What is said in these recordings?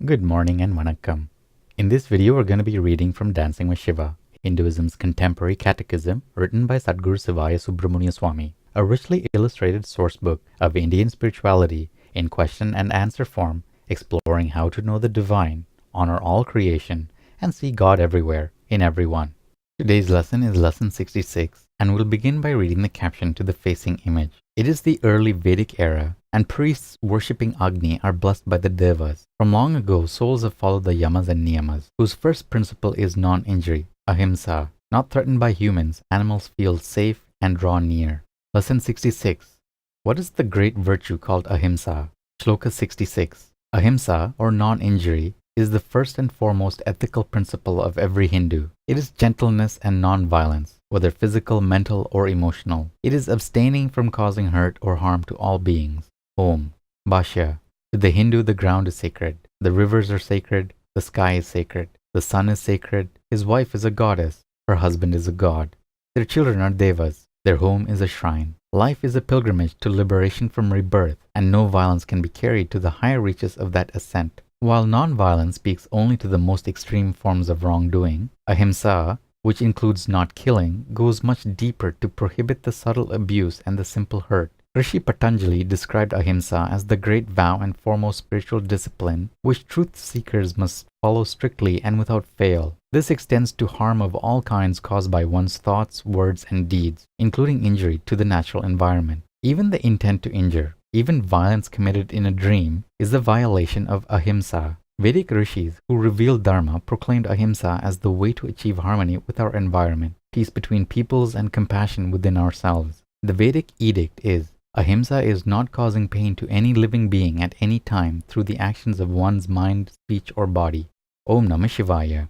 Good morning and vanakkam. In this video, we're going to be reading from Dancing with Shiva, Hinduism's contemporary catechism written by Sadhguru Sivaya Subramania Swami, a richly illustrated sourcebook of Indian spirituality in question and answer form, exploring how to know the divine, honor all creation, and see God everywhere, in everyone. Today's lesson is lesson 66, and we'll begin by reading the caption to the facing image. It is the early Vedic era, and priests worshipping Agni are blessed by the devas. From long ago, souls have followed the yamas and niyamas, whose first principle is non-injury, Ahimsa. Not threatened by humans, animals feel safe and draw near. Lesson 66. What is the great virtue called Ahimsa? Shloka 66. Ahimsa, or non-injury, is the first and foremost ethical principle of every Hindu. It is gentleness and non-violence, whether physical, mental, or emotional. It is abstaining from causing hurt or harm to all beings. Om. Bhashya. To the Hindu, the ground is sacred. The rivers are sacred. The sky is sacred. The sun is sacred. His wife is a goddess. Her husband is a god. Their children are devas. Their home is a shrine. Life is a pilgrimage to liberation from rebirth, and no violence can be carried to the higher reaches of that ascent. While non-violence speaks only to the most extreme forms of wrongdoing, Ahimsa, which includes not killing, goes much deeper to prohibit the subtle abuse and the simple hurt. Rishi Patanjali described Ahimsa as the great vow and foremost spiritual discipline which truth seekers must follow strictly and without fail. This extends to harm of all kinds caused by one's thoughts, words, and deeds, including injury to the natural environment. Even the intent to injure, even violence committed in a dream, is a violation of Ahimsa. Vedic rishis who revealed Dharma proclaimed Ahimsa as the way to achieve harmony with our environment, peace between peoples, and compassion within ourselves. The Vedic edict is, Ahimsa is not causing pain to any living being at any time through the actions of one's mind, speech, or body. Om Namah Shivaya.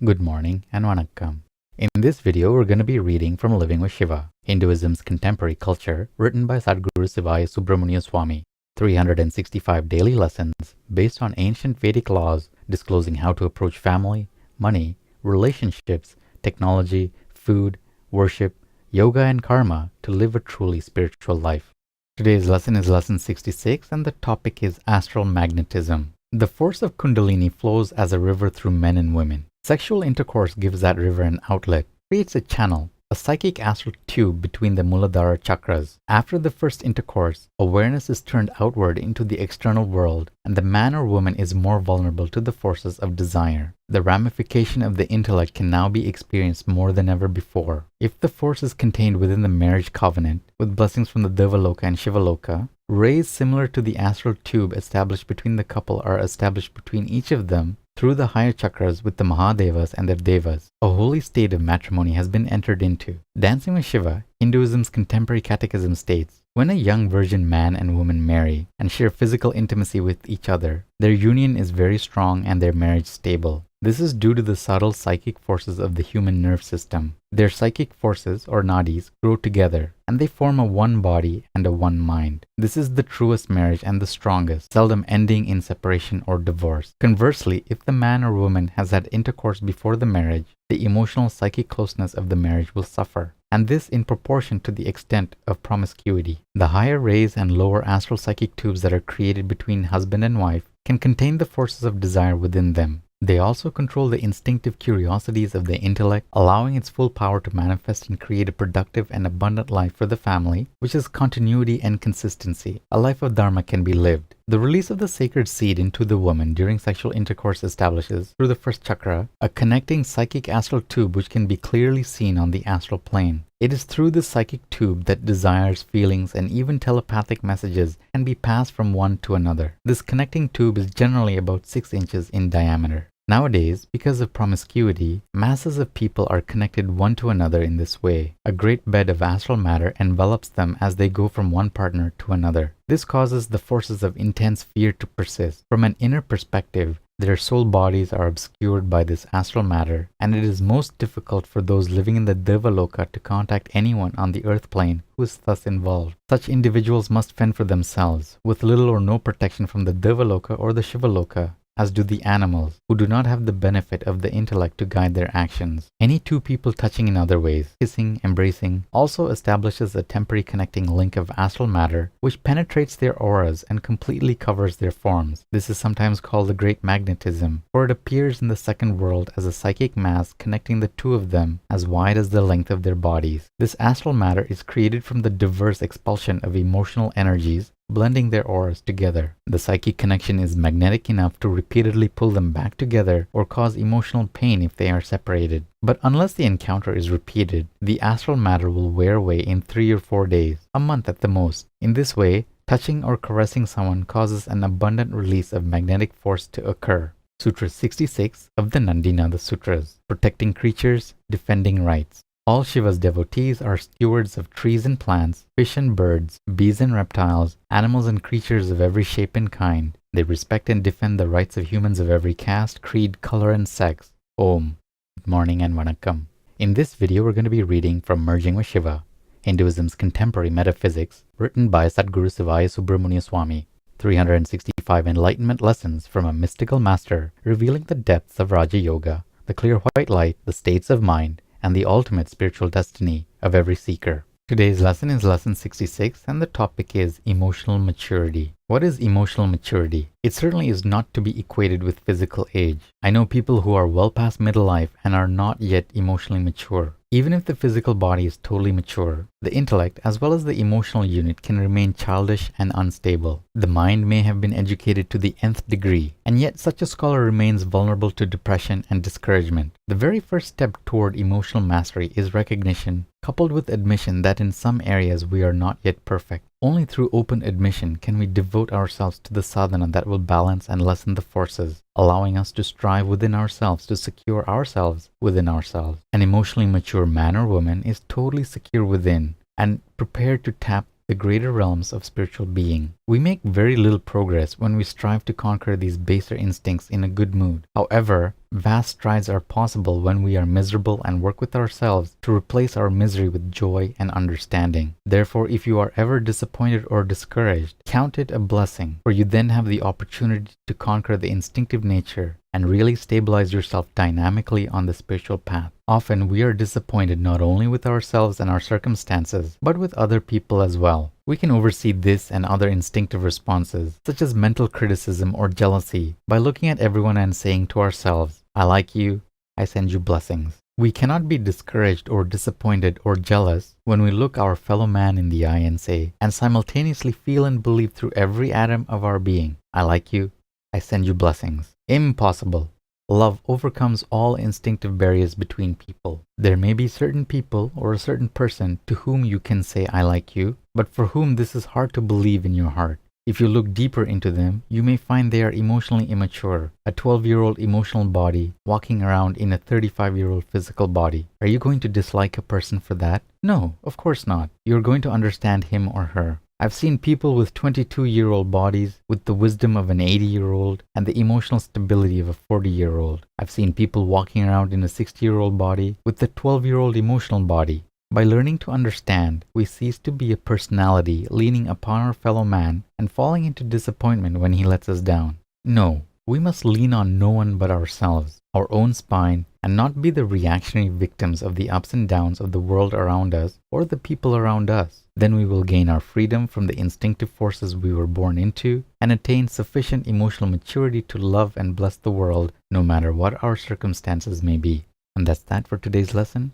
Good morning and vanakkam. In this video, we're going to be reading from Living with Shiva, Hinduism's contemporary culture, written by Sadhguru Sivaya Subramania Swami. 365 daily lessons based on ancient Vedic laws disclosing how to approach family, money, relationships, technology, food, worship, yoga, and karma to live a truly spiritual life. Today's lesson is lesson 66, and the topic is astral magnetism. The force of kundalini flows as a river through men and women. Sexual intercourse gives that river an outlet, creates a channel, a psychic-astral tube between the muladhara chakras. After the first intercourse, awareness is turned outward into the external world, and the man or woman is more vulnerable to the forces of desire. The ramification of the intellect can now be experienced more than ever before. If the force is contained within the marriage covenant, with blessings from the Devaloka and Sivaloka, rays similar to the astral tube established between the couple are established between each of them through the higher chakras with the Mahadevas and their devas. A holy state of matrimony has been entered into. Dancing with Shiva, Hinduism's contemporary catechism states, when a young virgin man and woman marry and share physical intimacy with each other, their union is very strong and their marriage stable. This is due to the subtle psychic forces of the human nerve system. Their psychic forces, or nadis, grow together, and they form a one body and a one mind. This is the truest marriage and the strongest, seldom ending in separation or divorce. Conversely, if the man or woman has had intercourse before the marriage, the emotional psychic closeness of the marriage will suffer, and this in proportion to the extent of promiscuity. The higher rays and lower astral psychic tubes that are created between husband and wife can contain the forces of desire within them. They also control the instinctive curiosities of the intellect, allowing its full power to manifest and create a productive and abundant life for the family, which is continuity and consistency. A life of dharma can be lived. The release of the sacred seed into the woman during sexual intercourse establishes, through the first chakra, a connecting psychic astral tube which can be clearly seen on the astral plane. It is through the psychic tube that desires, feelings, and even telepathic messages can be passed from one to another. This connecting tube is generally about 6 inches in diameter. Nowadays, because of promiscuity, masses of people are connected one to another in this way. A great bed of astral matter envelops them as they go from one partner to another. This causes the forces of intense fear to persist. From an inner perspective, their soul bodies are obscured by this astral matter, and it is most difficult for those living in the Devaloka to contact anyone on the earth plane who is thus involved. Such individuals must fend for themselves, with little or no protection from the Devaloka or the Shivaloka. as do the animals, who do not have the benefit of the intellect to guide their actions. Any two people touching in other ways, kissing, embracing, also establishes a temporary connecting link of astral matter which penetrates their auras and completely covers their forms. This is sometimes called the Great Magnetism, for it appears in the second world as a psychic mass connecting the two of them as wide as the length of their bodies. This astral matter is created from the diverse expulsion of emotional energies blending their auras together. The psychic connection is magnetic enough to repeatedly pull them back together or cause emotional pain if they are separated. But unless the encounter is repeated, the astral matter will wear away in 3 or 4 days, a month at the most. In this way, touching or caressing someone causes an abundant release of magnetic force to occur. Sutra 66 of the Nandinada Sutras, protecting creatures, defending rights. All Shiva's devotees are stewards of trees and plants, fish and birds, bees and reptiles, animals and creatures of every shape and kind. They respect and defend the rights of humans of every caste, creed, color, and sex. Om. Good morning and Vanakkam. In this video, we're going to be reading from Merging with Shiva, Hinduism's Contemporary Metaphysics, written by Sadguru Sivaya Subramania Swami. 365 enlightenment lessons from a mystical master, revealing the depths of Raja Yoga, the clear white light, the states of mind, and the ultimate spiritual destiny of every seeker. Today's lesson is lesson 66, and the topic is emotional maturity. What is emotional maturity? It certainly is not to be equated with physical age. I know people who are well past middle life and are not yet emotionally mature. Even if the physical body is totally mature, the intellect as well as the emotional unit can remain childish and unstable. The mind may have been educated to the nth degree, and yet such a scholar remains vulnerable to depression and discouragement. The very first step toward emotional mastery is recognition, coupled with admission that in some areas we are not yet perfect. Only through open admission can we devote ourselves to the sadhana that will balance and lessen the forces, allowing us to strive within ourselves to secure ourselves within ourselves. An emotionally mature man or woman is totally secure within and prepared to tap the greater realms of spiritual being. We make very little progress when we strive to conquer these baser instincts in a good mood. However, vast strides are possible when we are miserable and work with ourselves to replace our misery with joy and understanding. Therefore, if you are ever disappointed or discouraged, count it a blessing, for you then have the opportunity to conquer the instinctive nature and really stabilize yourself dynamically on the spiritual path. Often we are disappointed not only with ourselves and our circumstances, but with other people as well. We can oversee this and other instinctive responses, such as mental criticism or jealousy, by looking at everyone and saying to ourselves, I like you, I send you blessings. We cannot be discouraged or disappointed or jealous when we look our fellow man in the eye and say, and simultaneously feel and believe through every atom of our being, I like you, I send you blessings. Impossible. Love overcomes all instinctive barriers between people. There may be certain people or a certain person to whom you can say I like you, but for whom this is hard to believe in your heart. If you look deeper into them, you may find they are emotionally immature, a 12-year-old emotional body walking around in a 35-year-old physical body. Are you going to dislike a person for that? No, of course not. You're going to understand him or her. I've seen people with 22-year-old bodies with the wisdom of an 80-year-old and the emotional stability of a 40-year-old. I've seen people walking around in a 60-year-old body with the 12-year-old emotional body. By learning to understand, we cease to be a personality leaning upon our fellow man and falling into disappointment when he lets us down. No, we must lean on no one but ourselves, our own spine, and not be the reactionary victims of the ups and downs of the world around us or the people around us. Then we will gain our freedom from the instinctive forces we were born into and attain sufficient emotional maturity to love and bless the world no matter what our circumstances may be. And that's that for today's lesson.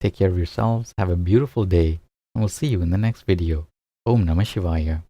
Take care of yourselves, have a beautiful day, and we'll see you in the next video. Om Namah Shivaya.